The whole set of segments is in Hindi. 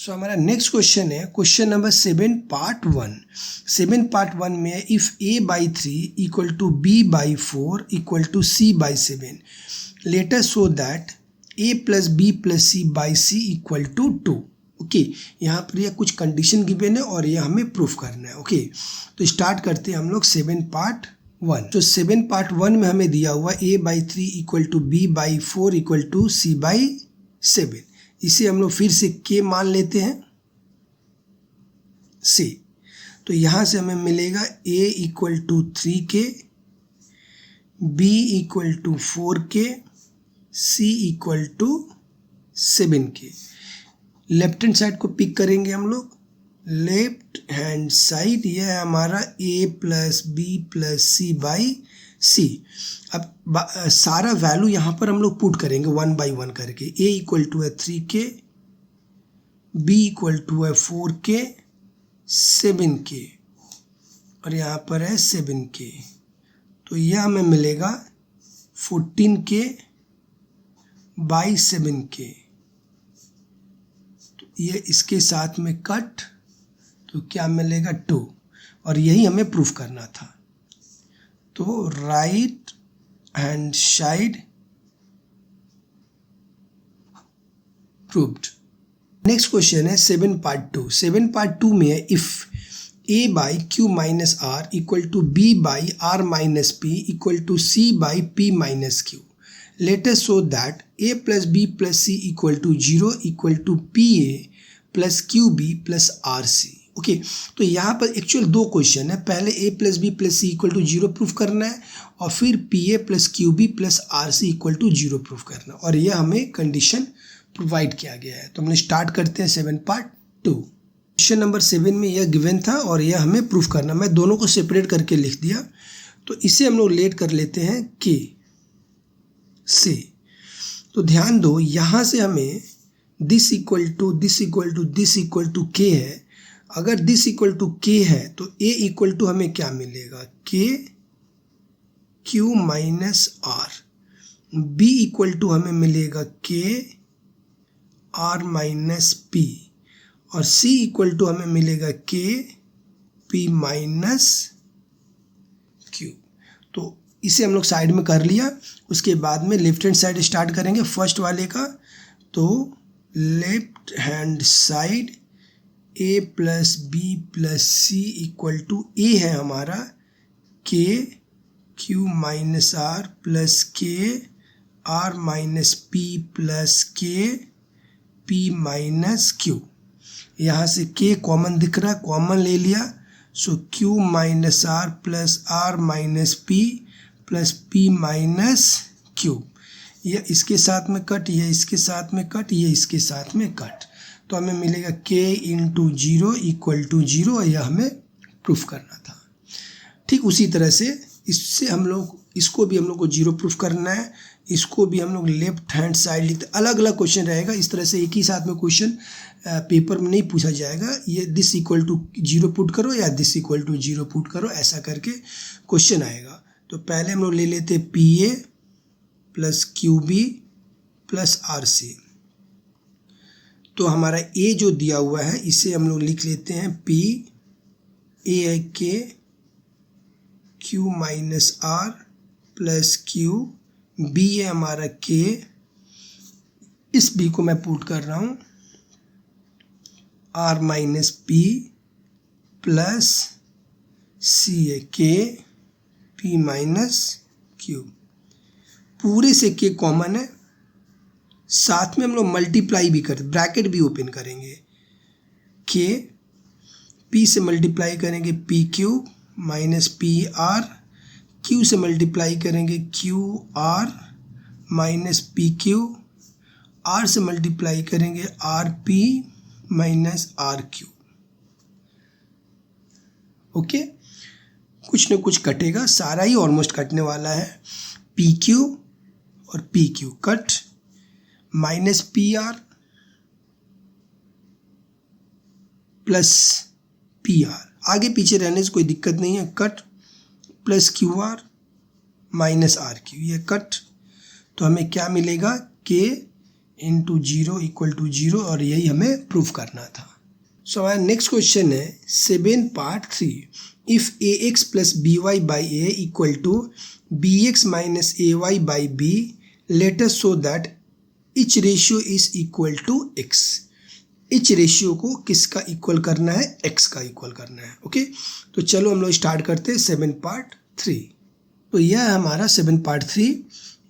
सो हमारा नेक्स्ट क्वेश्चन है क्वेश्चन नंबर 7 पार्ट 1। 7 पार्ट 1 में है if a/3 equal to b/4 equal to c/7 let us show that a plus b plus c/c equal to 2। Okay, यहाँ पर यह कुछ कंडीशन गिवन है और यह हमें प्रूफ करना है। ओके, तो स्टार्ट करते हैं हम लोग 7 पार्ट 1। तो 7 पार्ट 1 में हमें दिया हुआ a/3 equal to b/4 equal to c/7। इसे हम लोग फिर से k मान लेते हैं c। तो यहाँ से हमें मिलेगा a equal to 3k, b equal to 4k, c equal to 7k। Left hand side को पिक करेंगे हम लोग। लेफ्ट हैंड साइड यह है हमारा a plus B plus C by C. अब सारा वैल्यू यहाँ पर हम लोग पुट करेंगे 1 बाई 1 करके। a इक्वल टू है 3k, b इक्वल टू है 4k, 7k और यहाँ पर है 7k। तो यह हमें मिलेगा 14k बाई 7k। तो ये इसके साथ में कट, तो क्या मिलेगा 2, और यही हमें प्रूफ करना था। तो right hand side proved. Next question है 7 पार्ट 2। 7 पार्ट 2 में है if a by q minus r equal to b by r minus p equal to c by p minus q let us show that a plus b plus c equal to 0 equal to pa plus q b plus r c. Okay, तो यहाँ पर एक्चुअल दो क्वेश्चन है। पहले a plus B plus C equal to 0 proof करना है और फिर pa plus q b plus r c equal to 0 proof करना है, और यह हमें कंडीशन प्रोवाइड किया गया है। तो हम स्टार्ट करते हैं 7 पार्ट 2। क्वेश्चन नंबर 7 में यह गिवन था और यह हमें प्रूफ करना। मैं दोनों को सेपरेट करके लिख दिया। तो इसे हम लोग लेट कर लेते हैं k से। तो ध्यान दो, यहाँ से हमें this equal to this equal to this equal to k है। अगर दिस इक्वल टू k है तो a इक्वल टू हमें क्या मिलेगा, k q minus r. b equal to हमें मिलेगा k r माइनस p और c इक्वल टू हमें मिलेगा k p माइनस q। तो इसे हम लोग साइड में कर लिया। उसके बाद में लेफ्ट हैंड साइड स्टार्ट करेंगे फर्स्ट वाले का। तो left hand side a plus B plus C equal to a है हमारा k q minus r plus k r minus p plus k p minus q। यहाँ से k कॉमन दिख रहा है, कॉमन ले लिया। So q minus r plus r minus p plus p minus q। यह इसके साथ में कट, यह इसके साथ में कट, यह इसके साथ में कट। तो हमें मिलेगा k इंटू 0 इक्वल टू 0, और यह हमें प्रूफ करना था। ठीक उसी तरह से इससे हम लोग इसको भी हम लोग को 0 प्रूफ करना है। इसको भी हम लोग लेफ्ट हैंड साइड लिखते, अलग अलग क्वेश्चन रहेगा। इस तरह से एक ही साथ में क्वेश्चन पेपर में नहीं पूछा जाएगा। ये दिस इक्वल टू 0 पुट करो या दिस इक्वल टू 0 पुट करो, ऐसा करके क्वेश्चन आएगा। तो पहले हम लोग ले लेते pa plus q b plus r c. तो हमारा a जो दिया हुआ है इसे हम लोग लिख लेते हैं p, a है k q minus r plus q, b है हमारा k, इस b को मैं पुट कर रहा हूँ r minus p plus c है k p माइनस q। पूरे से k कॉमन है, साथ में हम लोग मल्टीप्लाई भी करते, ब्रैकेट भी ओपन करेंगे। k p से मल्टीप्लाई करेंगे p q minus p r, q से मल्टीप्लाई करेंगे q r minus p q, r से मल्टीप्लाई करेंगे r p minus r q। Okay, कुछ न कुछ कटेगा, सारा ही ऑलमोस्ट कटने वाला है। p q और p q cut, minus p r plus p r, आगे पीछे रहने से कोई दिक्कत नहीं है, cut, plus q r minus r q, ये कट। तो हमें क्या मिलेगा, के इंटू 0 इक्वल टू 0, और यही हमें प्रूफ करना था। सो हमारा नेक्स्ट क्वेश्चन है 7 part 3, if a x plus b y by A equal to b x minus a y by b, let us show that each ratio is equal to x. Each ratio को किसका इक्वल करना है? एक्स का इक्वल करना है। ओके, तो चलो हम लोग स्टार्ट करते हैं 7 पार्ट 3। तो यह है हमारा 7 पार्ट 3।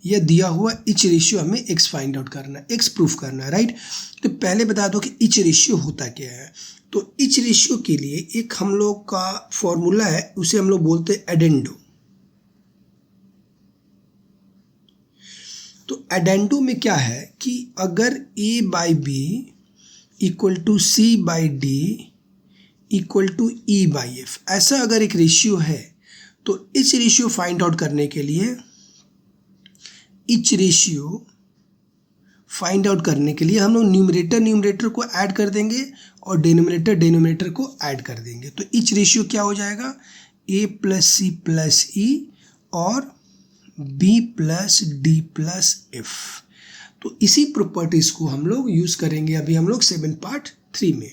यह दिया हुआ इच रेशियो हमें एक्स फाइंड आउट करना है, एक्स प्रूफ करना है, राइट। तो पहले बता दो कि इच रेशियो होता क्या है। तो इच रेशियो के लिए एक हम लोग का फॉर्मूला है, उसे हम लोग बोलते हैं एडेंडो। तो एडेंडो में क्या है कि अगर A by B equal to C by D equal to E by F, ऐसा अगर एक रेशियो है तो इच रेशियो फाइंड आउट करने के लिए, इच रेशियो फाइंड आउट करने के लिए हम लोग न्यूमरेटर को ऐड कर देंगे और डिनोमिनेटर को ऐड कर देंगे। तो इच रेशियो क्या हो जाएगा? ए प्लस सी प्लस ई और b plus d plus f. तो इसी प्रॉपर्टीज़ को हम लोग यूज़ करेंगे अभी हम लोग 7 पार्ट 3 में,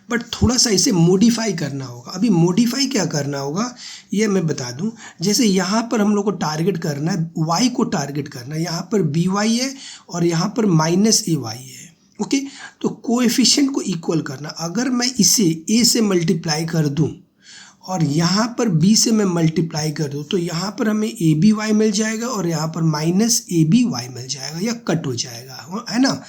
बट थोड़ा सा इसे मॉडिफाई करना होगा। अभी मॉडिफाई क्या करना होगा ये मैं बता दूं। जैसे यहाँ पर हम लोग को टारगेट करना है, y को टारगेट करना है, यहाँ पर बी वाई है और यहाँ पर माइनस ए वाई है। ओके, तो कोएफिशिएंट को इक्वल करना। अगर मैं इसे a से मल्टीप्लाई कर दूं और यहाँ पर b से मैं मल्टीप्लाई कर दूँ तो यहाँ पर हमें ए बी वाई मिल जाएगा और यहाँ पर माइनस ए बी वाई मिल जाएगा, या कट हो जाएगा, है ना।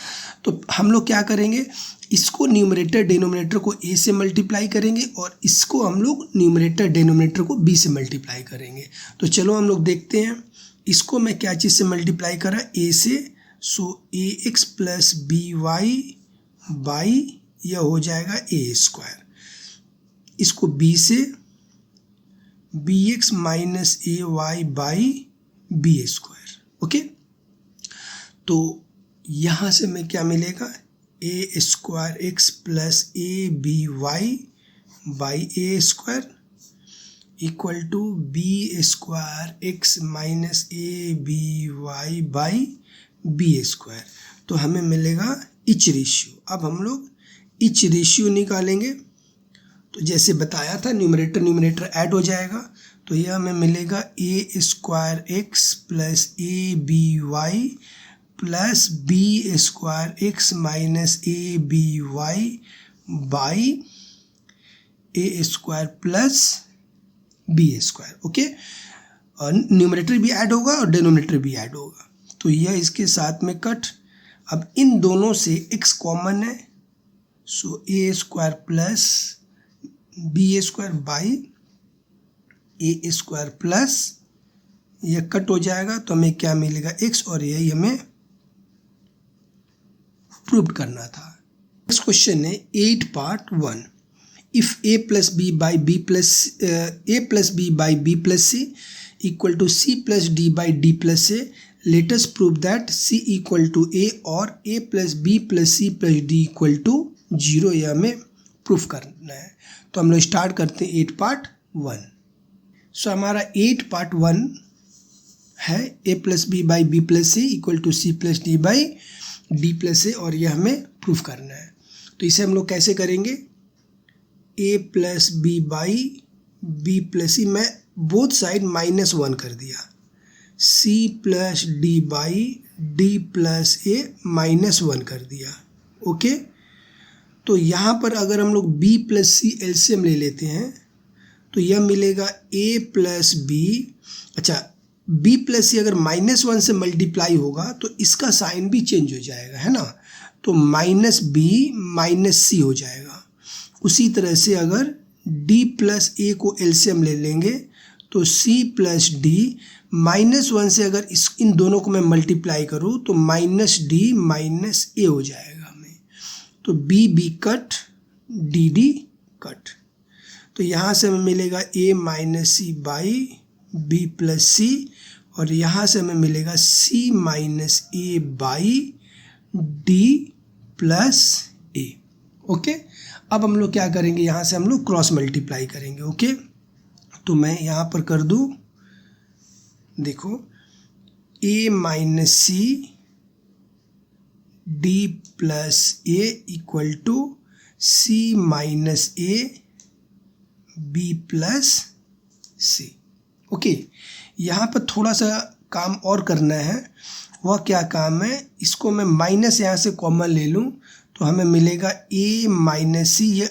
तो हम लोग क्या करेंगे, इसको न्यूमरेटर डिनोमिनेटर को a से मल्टीप्लाई करेंगे और इसको हम लोग न्यूमरेटर डिनोमिनेटर को b से मल्टीप्लाई करेंगे। तो चलो हम लोग देखते हैं, इसको मैं क्या चीज़ से मल्टीप्लाई करा? a से। So a x plus b y by यह हो जाएगा ए स्क्वायर। इसको b से b x minus a y by B square. Okay, तो यहाँ से मैं क्या मिलेगा? ए square x plus a b y by A square equal to b square x minus A b y by B square. तो हमें मिलेगा इच रेशियो। अब हम लोग इच रेशियो निकालेंगे, तो जैसे बताया था न्यूमरेटर ऐड हो जाएगा। तो यह हमें मिलेगा ए square x plus a b y plus B square x minus A b y by A square plus B square. Okay, numerator भी ऐड होगा और डिनोमिनेटर भी ऐड होगा। तो यह इसके साथ में कट। अब इन दोनों से x कॉमन है, so a square plus B square by A square plus, यह कट हो जाएगा तो हमें क्या मिलेगा? x, और यही हमें प्रूव करना था। नेक्स्ट क्वेश्चन है 8 part 1, if a plus b by B plus C equal to c plus d by d plus a, let us prove that c equal to a और a plus B plus C plus D equal to 0, यह हमें प्रूफ करना है। तो हम लोग स्टार्ट करते हैं 8 पार्ट 1। सो हमारा 8 पार्ट 1 है a plus b by B plus C equal to c plus d by d plus a, और यह हमें प्रूफ करना है। तो इसे हम लोग कैसे करेंगे? a plus b by B plus c, मैं बोथ साइड -1 कर दिया, c plus d by d plus a -1 कर दिया। ओके, तो यहाँ पर अगर हम लोग b प्लस सी एलसीएम ले लेते हैं तो यह मिलेगा a प्लस बी। अच्छा, b प्लस सी अगर -1 से मल्टीप्लाई होगा तो इसका साइन भी चेंज हो जाएगा, है ना। तो माइनस बी माइनस सी हो जाएगा। उसी तरह से अगर d प्लस ए को एलसीएम ले लेंगे तो c प्लस डी, -1 से अगर इन दोनों को मैं मल्टीप्लाई करूँ तो माइनस डी माइनस ए हो जाएगा हमें। तो b B cut, d d cut. तो यहाँ से हमें मिलेगा a minus c by B plus c, और यहाँ से हमें मिलेगा c minus a by d plus a. Okay, अब हम लोग क्या करेंगे, यहाँ से हम लोग क्रॉस मल्टीप्लाई करेंगे। ओके, तो मैं यहाँ पर कर दूँ, देखो a minus c d plus A equal to c minus A b plus c. Okay, यहाँ पर थोड़ा सा काम और करना है। वह क्या काम है, इसको मैं माइनस यहाँ से कॉमन ले लूँ तो हमें मिलेगा ए माइनस सी, ये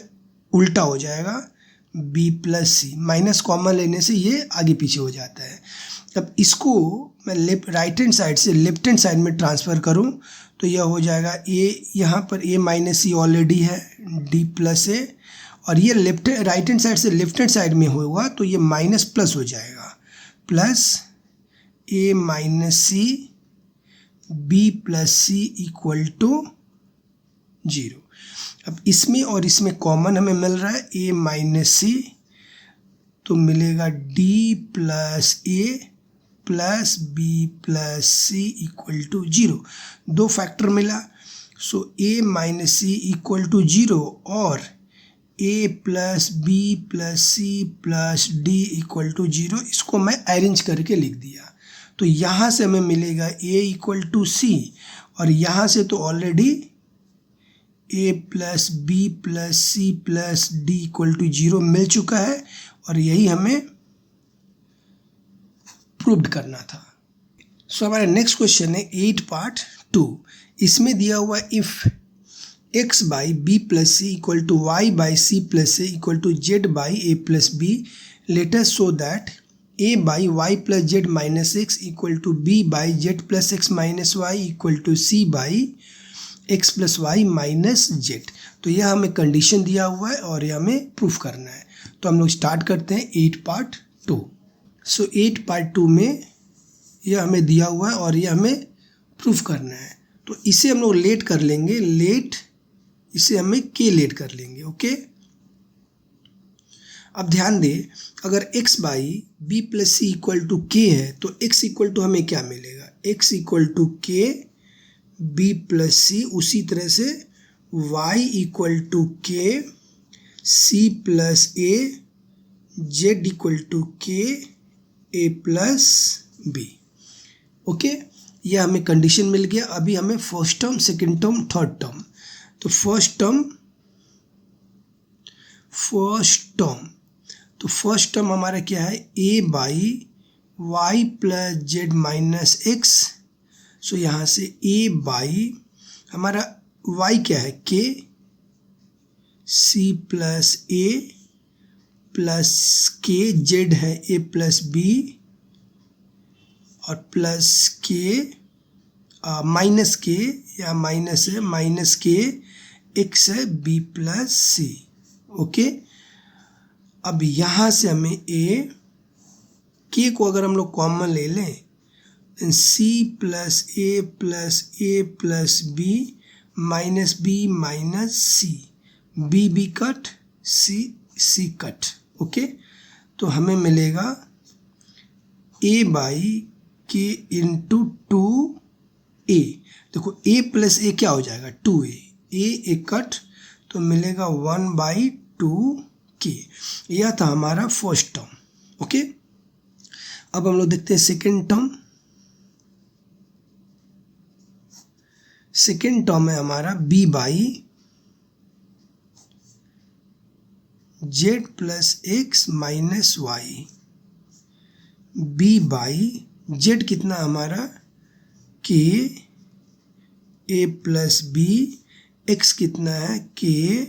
उल्टा हो जाएगा B plus C. Minus common लेने से ये आगे पीछे हो जाता है। अब इसको मैं राइट हैंड साइड से लेफ्ट हैंड साइड में ट्रांसफ़र करूँ तो यह हो जाएगा ए, यहाँ पर ए माइनस सी ऑलरेडी है, डी प्लस ए, और ये राइट हैंड साइड से लेफ्ट हैंड साइड में होगा तो ये माइनस प्लस हो जाएगा, plus a minus c b plus C equal to 0। अब इसमें और इसमें कॉमन हमें मिल रहा है ए माइनस सी, तो मिलेगा d plus a plus B plus C equal to 0। दो फैक्टर मिला, so a minus C equal to 0 और a plus B plus C plus D equal to 0। इसको मैं अरेंज करके लिख दिया तो यहाँ से हमें मिलेगा ए इक्वल टू सी, और यहाँ से तो already A plus B plus C plus D equal to 0 मिल चुका है, और यही हमें प्रूव्ड करना था। सो हमारा नेक्स्ट क्वेश्चन है 8 पार्ट 2। इसमें दिया हुआ if x by B plus C equal to Y by C plus A equal to Z by A plus B, let us show that a by Y plus Z minus X equal to B by Z plus X minus Y equal to C by X plus Y minus Z. तो यह हमें कंडीशन दिया हुआ है और यह हमें प्रूफ करना है। तो हम लोग स्टार्ट करते हैं 8 पार्ट 2। सो 8 पार्ट 2 में यह हमें दिया हुआ है और यह हमें प्रूफ करना है। तो इसे हम लोग लेट कर लेंगे, लेट, इसे हमें के लेट कर लेंगे। ओके, अब ध्यान दें, अगर x by B plus C equal to K है तो x इक्वल टू हमें क्या मिलेगा, x equal to K B plus C. उसी तरह से y equal to K C plus A, Z equal to K A plus B. Okay, यह हमें कंडीशन मिल गया। अभी हमें first term, second term, third term. तो फर्स्ट टर्म हमारा क्या है, a by Y plus Z minus x. So यहाँ से ए बाई हमारा वाई क्या है, के सी plus a plus k, z है ए प्लस बी, और प्लस के माइनस के, या माइनस है माइनस के एक्स है बी प्लस सी। ओके, अब यहाँ से हमें ए के को अगर हम लोग कॉमन ले लें, c plus a plus b minus b minus c, b B cut, c cut. Okay, तो हमें मिलेगा ए बाई के इंटू 2a। देखो a प्लस ए क्या हो जाएगा, 2a, ए कट, तो मिलेगा 1/2k। यह था हमारा फर्स्ट टर्म। ओके, अब हम लोग देखते हैं सेकेंड टर्म। सेकेंड टर्म है हमारा b by Z plus X minus Y, b by Z कितना हमारा के ए प्लस बी, एक्स कितना है के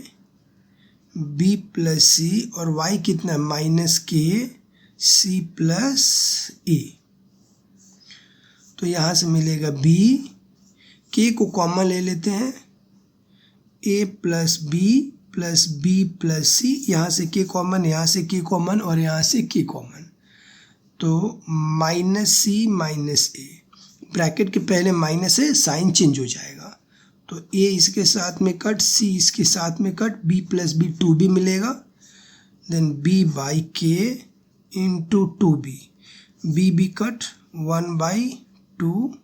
बी प्लस सी, और वाई कितना है माइनस के सी प्लस ए। तो यहाँ से मिलेगा बी, के को कॉमन ले लेते हैं, ए प्लस बी प्लस सी, यहाँ से के कॉमन, यहाँ से के कॉमन, और यहाँ से के कॉमन, तो माइनस सी माइनस ए। ब्रैकेट के पहले माइनस है, साइन चेंज हो जाएगा, तो ए इसके साथ में कट, सी इसके साथ में cut, B plus B 2b मिलेगा, then B by K into 2b, B B cut 1/2k।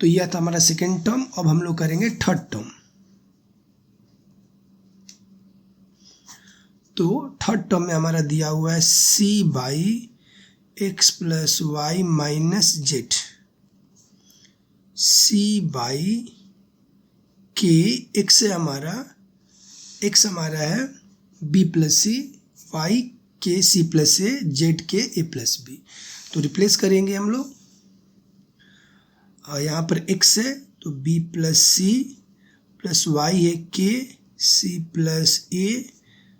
तो यह था हमारा सेकेंड टर्म। अब हम लोग करेंगे थर्ड टर्म। तो थर्ड टर्म में हमारा दिया हुआ है c by X plus Y minus Z, C by K, X हमारा है बी प्लस सी, वाई के सी plus A, Z K A plus B. तो रिप्लेस करेंगे हम लोग, यहाँ पर एक्स है तो बी प्लस सी प्लस वाई है के सी प्लस ए,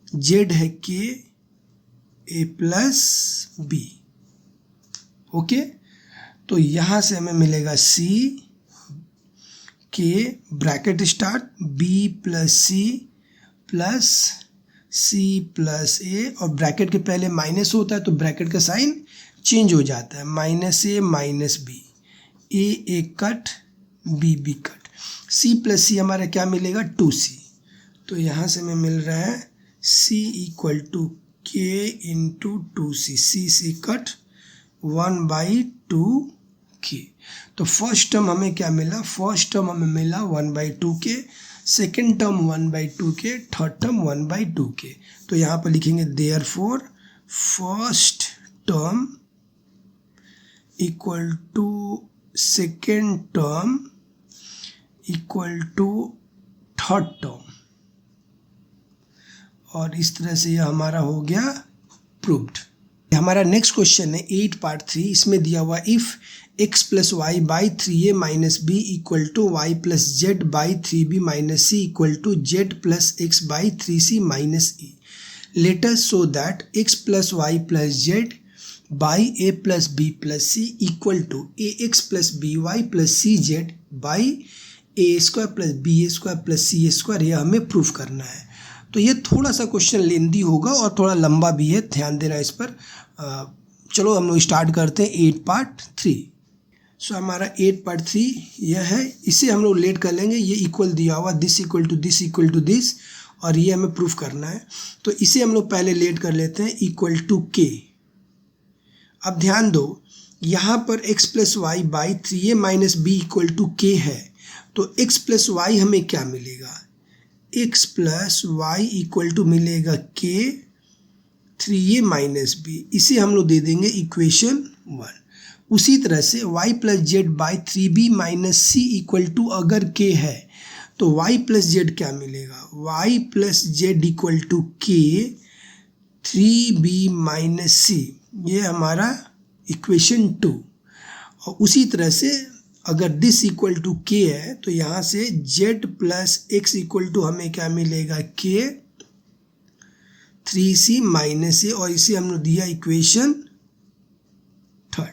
जेड है के ए प्लस बी। ओके, तो यहाँ से हमें मिलेगा सी के bracket start B plus C plus C plus a, और ब्रैकेट के पहले माइनस होता है तो ब्रैकेट का साइन चेंज हो जाता है, minus a minus b, a cut b B cut, c plus c हमारा क्या मिलेगा 2c। तो यहाँ से हमें मिल रहा है c इक्वल टू के इंटू 2c, सी कट 1/2k। तो फर्स्ट टर्म हमें क्या मिला, फर्स्ट टर्म हमें मिला 1/2k, second term 1/2k, third term 1/2k। तो यहाँ पर लिखेंगे therefore first term equal to second term equal to third term, और इस तरह से यह हमारा हो गया प्रूव्ड। हमारा नेक्स्ट क्वेश्चन है 8 पार्ट 3। इसमें दिया हुआ if x plus Y by 3a minus B equal to Y plus Z by 3b minus C equal to Z plus X by 3c minus E, let us show that x plus Y plus Z by a plus b plus c equal to ax plus by plus C Z by a square plus b square plus c square, यह हमें प्रूफ करना है। तो ये थोड़ा सा क्वेश्चन लेंदी होगा और थोड़ा लंबा भी है, ध्यान देना इस पर। चलो हम लोग स्टार्ट करते हैं 8 पार्ट 3। सो हमारा 8 पार्ट 3 यह है, इसे हम लोग लेट कर लेंगे, ये इक्वल दिया हुआ this equal to this equal to this, और ये हमें प्रूफ करना है। तो इसे हम लोग पहले लेट कर लेते हैं इक्वल टू के। अब ध्यान दो, यहाँ पर x plus Y by 3a minus B equal to K है, तो x प्लस वाई हमें क्या मिलेगा, x plus Y equal to मिलेगा के 3a माइनस बी, इसे हम लोग दे देंगे इक्वेशन 1। उसी तरह से y plus Z by 3b minus C equal to अगर k है तो y प्लस जेड क्या मिलेगा, y plus Z equal to K 3b minus सी, ये हमारा इक्वेशन 2। और उसी तरह से अगर दिस इक्वल टू के है तो यहाँ से z plus X equal to हमें क्या मिलेगा के 3c माइनस ए, और इसे हमने दिया इक्वेशन 3।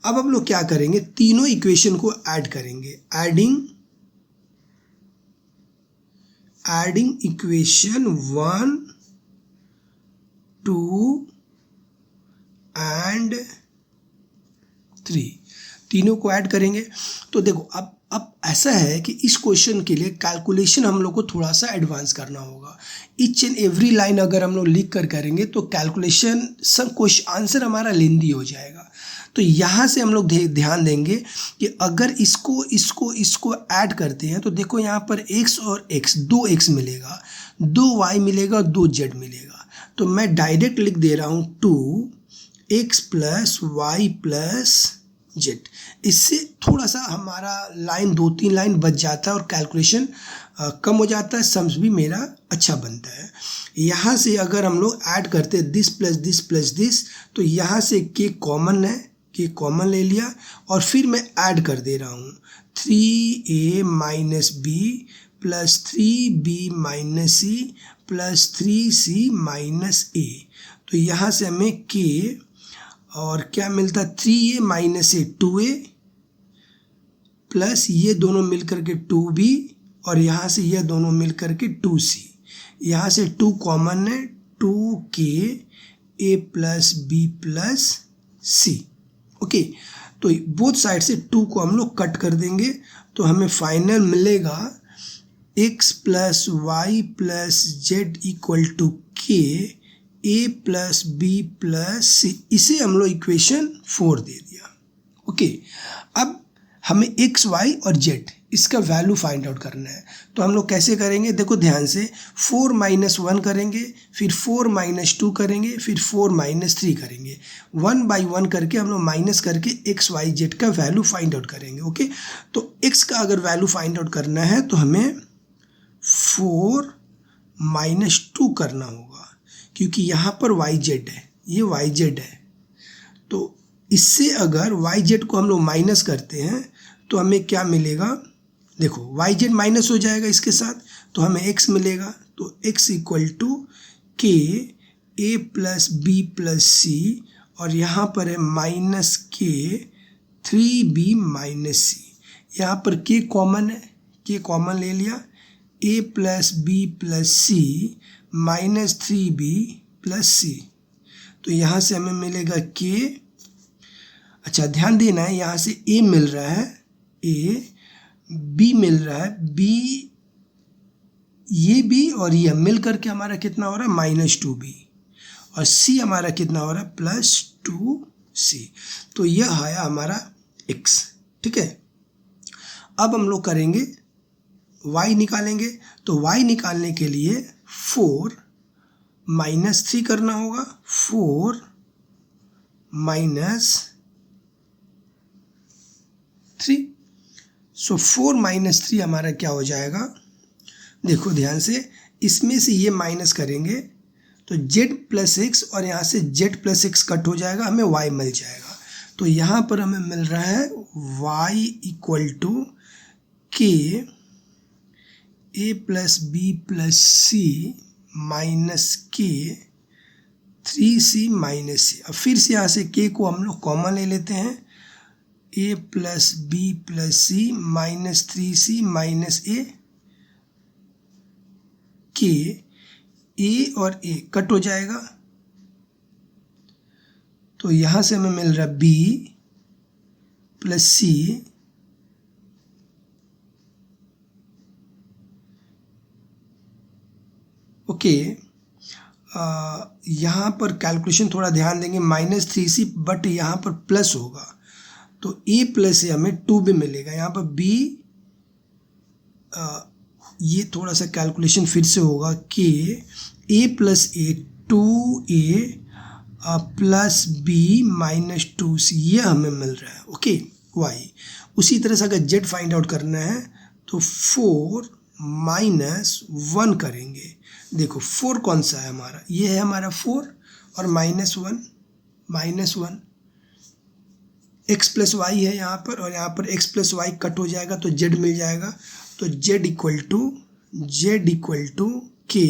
अब हम लोग क्या करेंगे, तीनों इक्वेशन को ऐड करेंगे, एडिंग इक्वेशन 1 2 एंड 3, तीनों को ऐड करेंगे। तो देखो अब ऐसा है कि इस क्वेश्चन के लिए कैलकुलेशन हम लोग को थोड़ा सा एडवांस करना होगा। ईच एंड एवरी लाइन अगर हम लोग लिख कर करेंगे तो कैलकुलेशन सब क्वेश्चन आंसर हमारा लेंदी हो जाएगा। तो यहाँ से हम लोग ध्यान देंगे कि अगर इसको ऐड करते हैं तो देखो यहाँ पर x और x 2x मिलेगा, 2y मिलेगा, 2z मिलेगा। तो मैं डायरेक्ट लिख दे रहा हूँ 2x plus Y plus Z. इससे थोड़ा सा हमारा लाइन 2-3 लाइन बच जाता है और कैलकुलेशन कम हो जाता है, सम्स भी मेरा अच्छा बनता है। यहाँ से अगर हम लोग ऐड करते हैं this plus this plus this, तो यहाँ से के कॉमन है, के कॉमन ले लिया, और फिर मैं ऐड कर दे रहा हूँ 3a minus b plus 3b minus c plus 3c minus a. तो यहाँ से हमें के और क्या मिलता है 3a माइनस ए 2a प्लस ये दोनों मिलकर के 2b, और यहाँ से ये दोनों मिलकर के 2c, यहाँ से 2 कॉमन है 2k a plus b plus c। Okay, तो बोथ साइड से 2 को हम लोग कट कर देंगे, तो हमें फाइनल मिलेगा x plus Y plus Z equal to K a plus B plus C, इसे हम लोग इक्वेशन 4 दे दिया। ओके, अब हमें x y और z इसका वैल्यू फाइंड आउट करना है। तो हम लोग कैसे करेंगे, देखो ध्यान से, 4 - 1 करेंगे, फिर 4 - 2 करेंगे, फिर 4 - 3 करेंगे। 1 बाई 1 करके हम लोग माइनस करके एक्स वाई जेड का वैल्यू फाइंड आउट करेंगे। ओके, तो एक्स का अगर वैल्यू फाइंड आउट करना है तो हमें 4 - 2 करना होगा, क्योंकि यहाँ पर वाई जेड है, ये वाई जेड है। तो इससे अगर वाई जेड को हम लोग माइनस करते हैं तो हमें क्या मिलेगा, देखो वाई जेड माइनस हो जाएगा इसके साथ, तो हमें एक्स मिलेगा। तो x equal to K A plus B plus c, और यहाँ पर है माइनस के 3b माइनस सी। यहाँ पर के कॉमन है, के कॉमन ले लिया, ए plus B plus C minus 3b plus c. तो यहाँ से हमें मिलेगा के, अच्छा ध्यान देना है, यहाँ से ए मिल रहा है, ए, बी मिल रहा है, बी, ये बी और ये मिल करके हमारा कितना हो रहा है, -2b, और सी हमारा कितना हो रहा है, +2c। तो यह आया हमारा x। ठीक है, अब हम लोग करेंगे y निकालेंगे। तो y निकालने के लिए 4 - 3 करना होगा, 4 - 3। सो 4 - 3 हमारा क्या हो जाएगा, देखो ध्यान से, इसमें से ये माइनस करेंगे तो z प्लस एक्स, और यहाँ से z प्लस एक्स कट हो जाएगा, हमें y मिल जाएगा। तो यहाँ पर हमें मिल रहा है y equal to K A plus B plus C minus के 3c माइनस सी। अब फिर से यहाँ से k को हम लोग कॉमन ले लेते हैं, a plus B plus C minus 3c minus a, K ए और ए कट हो जाएगा। तो यहाँ से हमें मिल रहा है b प्लस सी ओके। यहाँ पर कैलकुलेशन थोड़ा ध्यान देंगे, -3c, बट यहाँ पर प्लस होगा, तो a प्लस से हमें 2b मिलेगा। यहाँ पर b, ये थोड़ा सा कैलकुलेशन फिर से होगा कि a plus A 2a plus b minus 2c, ये हमें मिल रहा है। Okay, y। उसी तरह से अगर z फाइंड आउट करना है तो 4 - 1 करेंगे। देखो 4 कौन सा है हमारा, ये है हमारा 4, और -1 x प्लस वाई है यहाँ पर, और यहाँ पर x प्लस वाई कट हो जाएगा तो z मिल जाएगा। तो z equal to K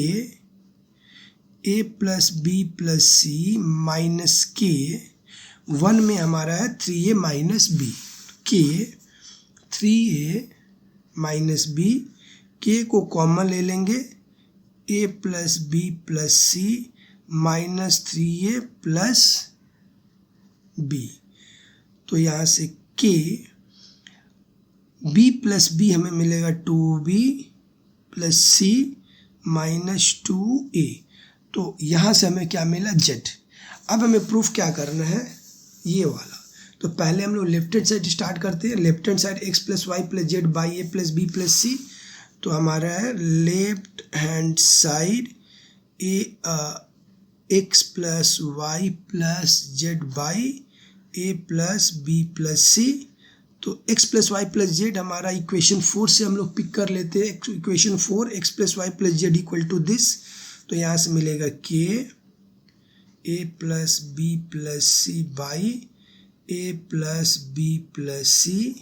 A plus B plus C minus के 1 में हमारा है 3a माइनस बी, के 3a माइनस बी, के को कॉमन ले लेंगे, a plus B plus C minus 3a plus B. तो यहाँ से के b प्लस बी हमें मिलेगा 2b plus C minus 2a। तो यहाँ से हमें क्या मिला, z। अब हमें प्रूफ क्या करना है, ये वाला। तो पहले हम लोग लेफ्ट हैंड साइड स्टार्ट करते हैं। Left hand side x plus Y plus Z by A plus B plus c. तो हमारा है left hand side x plus Y plus Z by A plus B plus c. तो x plus Y plus z हमारा इक्वेशन 4 से हम लोग पिक कर लेते हैं। Equation 4 x plus Y plus Z equal to this. तो यहाँ से मिलेगा k A plus B plus C by A plus B plus c,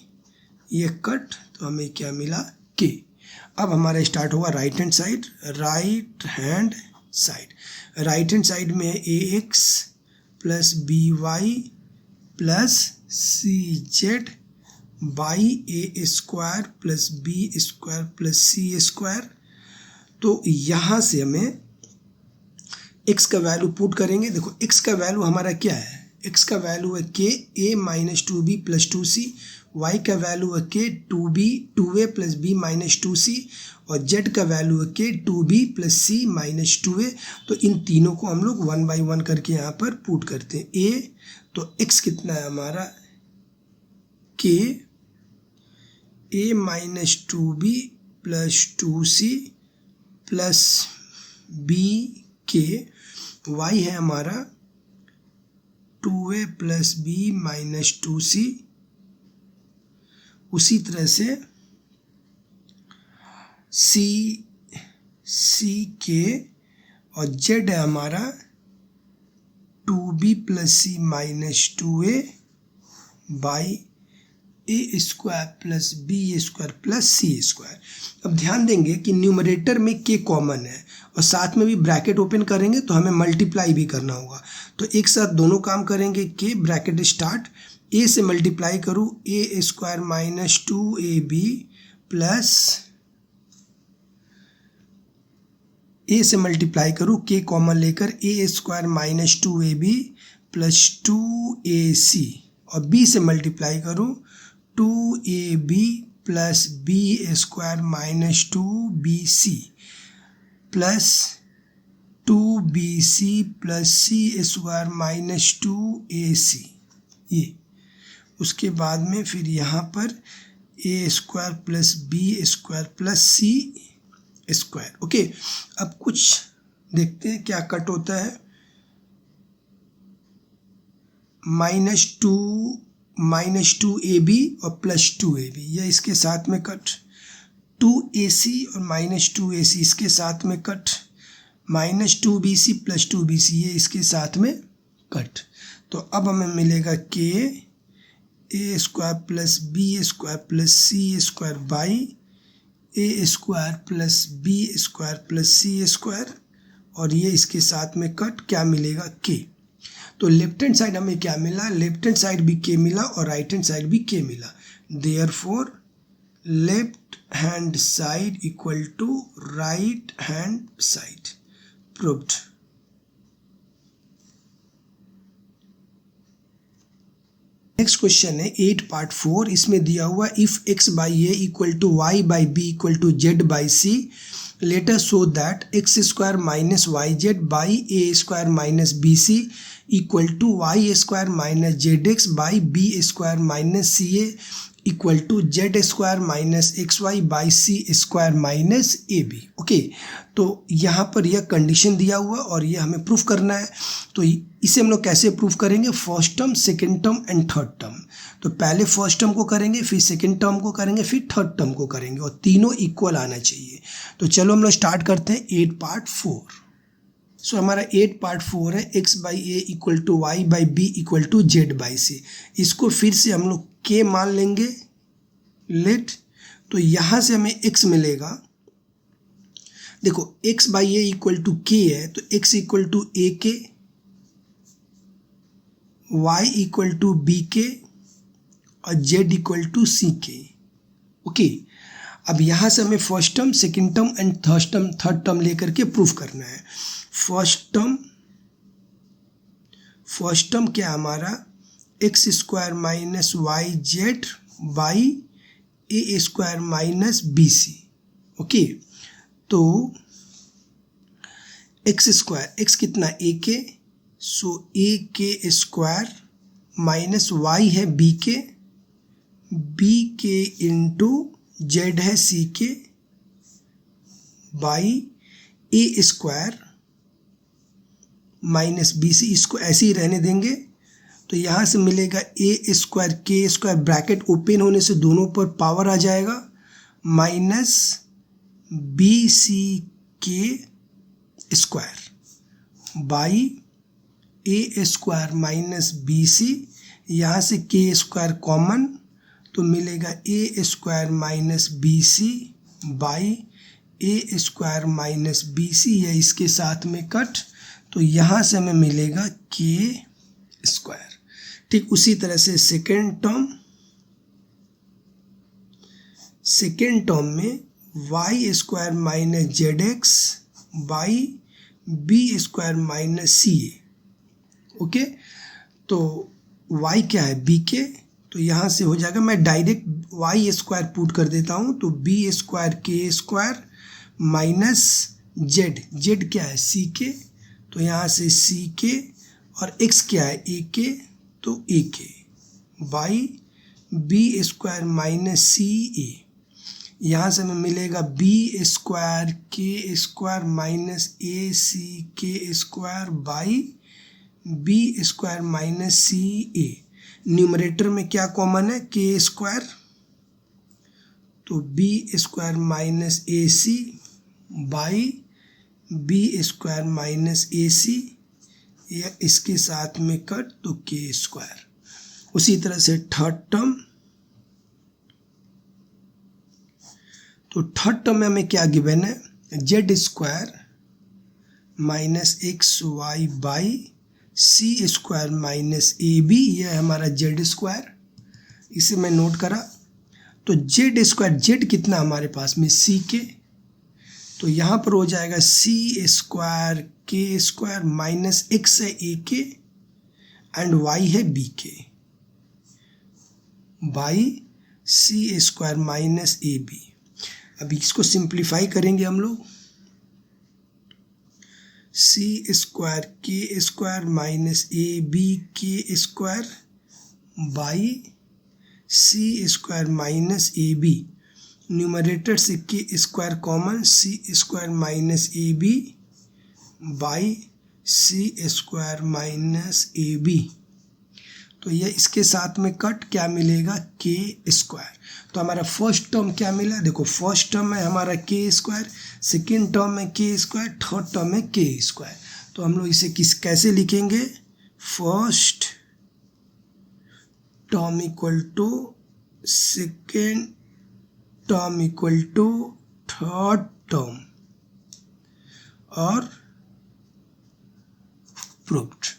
ये कट, तो हमें क्या मिला, के। अब हमारा स्टार्ट होगा right hand side. Right hand side में है a x plus b y plus C Z by A square plus B square plus C square. तो यहाँ से हमें x का वैल्यू पुट करेंगे। देखो x का वैल्यू हमारा क्या है, x का वैल्यू है k a minus 2b plus 2c, y का वैल्यू है k 2a plus b minus 2c, और z का वैल्यू है के 2b plus c minus 2a। तो इन तीनों को हम लोग 1 बाई 1 करके यहाँ पर पुट करते हैं। a, तो x कितना है हमारा, k a minus 2b plus 2c plus b k, y है हमारा 2a plus b minus 2c। उसी तरह से सी के और z है हमारा 2b plus C minus 2a by A square plus B square plus C square. अब ध्यान देंगे कि न्यूमरेटर में के कॉमन है और साथ में भी ब्रैकेट ओपन करेंगे तो हमें मल्टीप्लाई भी करना होगा, तो एक साथ दोनों काम करेंगे। के ब्रैकेट स्टार्ट, ए से मल्टीप्लाई करूँ ए स्क्वायर माइनस 2ab प्लस ए से मल्टीप्लाई करूँ के कॉमन लेकर ए square minus 2ab plus 2ac और बी से मल्टीप्लाई करूँ 2ab plus B square minus 2bc plus 2bc plus सी स्क्वायर माइनस 2ac। ये उसके बाद में फिर यहाँ पर a square plus B square plus C square. Okay, अब कुछ देखते हैं क्या कट होता है। -2ab और प्लस 2ab, यह इसके साथ में कट। 2ac और माइनस 2ac इसके साथ में कट। -2bc प्लस 2bc ये इसके साथ में कट। तो अब हमें मिलेगा k a square plus B square plus C square by A square plus B square plus C square, और ये इसके साथ में कट। क्या मिलेगा? के। तो लेफ्ट हैंड साइड हमें क्या मिला? लेफ्ट हैंड साइड भी के मिला और राइट हैंड साइड भी के मिला। Therefore left hand side equal to right hand side. Proved. Next question है 8 पार्ट 4। इसमें दिया हुआ if x by A equal to Y by B equal to Z by C, let us show that X square minus Y Z by A square minus B C equal to Y square minus Z X by B square minus C A equal to Z square minus X Y by C square minus A B. Okay, तो यहाँ पर यह कंडीशन दिया हुआ और ये हमें प्रूफ करना है। तो इसे हम लोग कैसे प्रूफ करेंगे? First term, second term and third term. तो पहले फर्स्ट टर्म को करेंगे, फिर सेकेंड टर्म को करेंगे, फिर थर्ड टर्म को करेंगे और तीनों इक्वल आना चाहिए। तो चलो हम लोग स्टार्ट करते हैं 8 पार्ट 4। सो हमारा 8 पार्ट 4 है x by A equal to Y by B equal to Z by c. इसको फिर से हम लोग के मान लेंगे। लेट, तो यहाँ से हमें x मिलेगा। देखो x by A equal to K है तो x इक्वल टू ए के, y इक्वल टू बी के और z इक्वल टू सी के। ओके, अब यहाँ से हमें first term, second term and third term लेकर के प्रूफ करना है। फर्स्ट टर्म क्या हमारा? X square minus Y Z by A square minus B C. Okay, तो एक्स स्क्वायर, एक्स कितना? A K, so A K square minus Y है बी के इंटू जेड है C K by A square minus B C. इसको ऐसे ही रहने देंगे। तो यहाँ से मिलेगा ए स्क्वायर के स्क्वायर, ब्रैकेट ओपन होने से दोनों पर पावर आ जाएगा, minus B c k square by A square minus B c. यहाँ से के स्क्वायर कॉमन तो मिलेगा ए square minus B c by A square minus B c. या इसके साथ में कट, तो यहाँ से हमें मिलेगा के स्क्वायर। ठीक उसी तरह से सेकेंड टर्म में Y square minus Z X by B square minus C A. Okay, तो y क्या है? बी के, तो यहाँ से हो जाएगा, मैं डायरेक्ट वाई स्क्वायर पुट कर देता हूँ, तो बी स्क्वायर के स्क्वायर माइनस जेड क्या है? सी के, तो यहाँ से सी के और x क्या है? ए के, तो a k by B square minus C a, यहाँ से हमें मिलेगा बी स्क्वायर के square minus a c k square by B square minus C a. Numerator में क्या कॉमन है, के स्क्वायर, तो b square minus a c by B square minus a c, या इसके साथ में कट तो के स्क्वायर। उसी तरह से थर्ड टर्म, तो थर्ड टर्म में हमें क्या गिवन है, Z square minus X Y by C square minus A B, यह है हमारा जेड स्क्वायर। इसे मैं नोट करा, तो जेड स्क्वायर, जेड कितना हमारे पास में सी के, तो यहाँ पर हो जाएगा सी स्क्वायर के स्क्वायर माइनस एक्स है ए के एंड वाई है B K by C square minus A B. अब इसको सिंप्लीफाई करेंगे हम लोग, सी स्क्वायर के square minus A B K square by C square minus A B, numerator से के square common, C square minus A B by C square minus A B, तो ये इसके साथ में कट क्या मिलेगा, के स्क्वायर। तो हमारा फर्स्ट टर्म क्या मिला, देखो फर्स्ट टर्म में हमारा के स्क्वायर, सेकेंड टर्म में के स्क्वायर, थर्ड टर्म में के स्क्वायर। तो हम लोग इसे कैसे लिखेंगे, first term equal to second term equal to third term और प्रूव्ड।